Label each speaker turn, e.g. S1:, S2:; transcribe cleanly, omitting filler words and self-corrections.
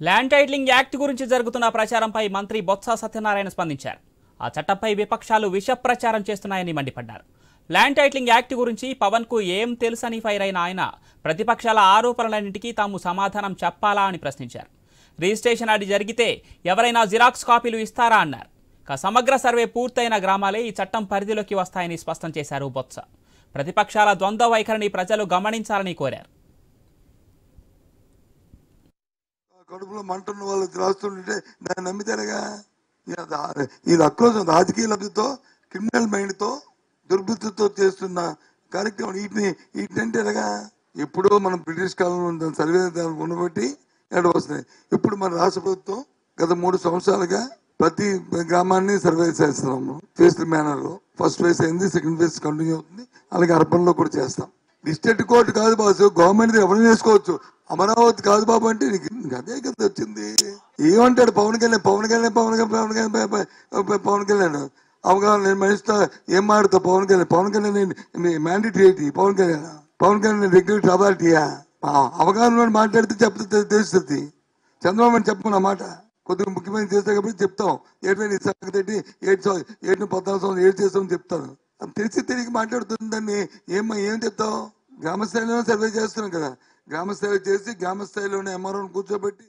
S1: Land titling act గురించి జరుగుతున్న ప్రచారంపై మంత్రి బొత్స సత్యనారాయణ స్పందించారు. ఆ చట్టంపై విపక్షాలు విష ప్రచారం చేస్తున్నాయని మండిపడ్డారు. ల్యాండ్ టైటిలింగ్ యాక్ట్ గురించి పవన్ కు ఏం తెలుసని ఫైర్ అయిన ఆయన ప్రతిపక్షాల ఆరోపణలన్నింటికీ తాము సమాధానం చెప్పాలా అని ప్రశ్నించారు. రిజిస్ట్రేషన్ అది జరిగితే ఎవరైనా జిరాక్స్ కాపీలు ఇస్తారా అన్నారు. సమగ్ర సర్వే పూర్తయిన గ్రామాలే ఈ చట్టం పరిధిలోకి వస్తాయని స్పష్టం చేశారు బొత్స. ప్రతిపక్షాల ద్వంద్వ వైఖరిని ప్రజలు గమనించాలని కోరారు.
S2: కడుపులో మంటున్న వాళ్ళు రాస్తుంటే దాన్ని నమ్మితేనగా. ఇది అక్రోశం, రాజకీయ లబ్ధితో, క్రిమినల్ మైండ్తో, దుర్బుద్ధితో చేస్తున్న కార్యక్రమం. వీటినంటేనగా ఎప్పుడో మనం బ్రిటిష్ కాలంలో సర్వే ఉండబట్టి ఎక్కడ వస్తున్నాయి. ఇప్పుడు మన రాష్ట్ర ప్రభుత్వం గత 3 సంవత్సరాలుగా ప్రతి గ్రామాన్ని సర్వే చేస్తున్నాము. ఫేజ్ మేనర్ లో ఫస్ట్ ఫేజ్ అయింది, సెకండ్ ఫేజ్ కంటిన్యూ అవుతుంది. అలాగే అర్బన్ లో కూడా చేస్తాం. డిస్ట్రిక్ట్ కోర్టు కాదు బాసు, గవర్నమెంట్ ఎవరు చేసుకోవచ్చు. అమరావతి కాదు బాబు అంటే నీకు అదే కదా వచ్చింది. ఏమంటాడు పవన్ కళ్యాణ్ అవగాహన. నేను మనిషితో ఏం మాడుతా పవన్ కళ్యాణ్ మ్యాండేటరీ ఏంటి? పవన్ కళ్యాణ్ రెగ్యులేటరీ అథారిటీయా? అవగాహన మాట్లాడితే చెప్తే తెలుస్తుంది. చంద్రబాబు చెప్పను ఆ మాట. కొద్దిగా ముఖ్యమంత్రి చేస్తే కాబట్టి చెప్తాం. 14 చేస్తామని చెప్తాను. తెలియక మాట్లాడుతుంది. దాన్ని ఏం చెప్తావు? గ్రామ స్థాయిలో సర్వే చేస్తున్నాం కదా. గ్రామ స్థాయిలో చేసి గ్రామ స్థాయిలోనే ఎంఆర్ఓని కూర్చోబెట్టి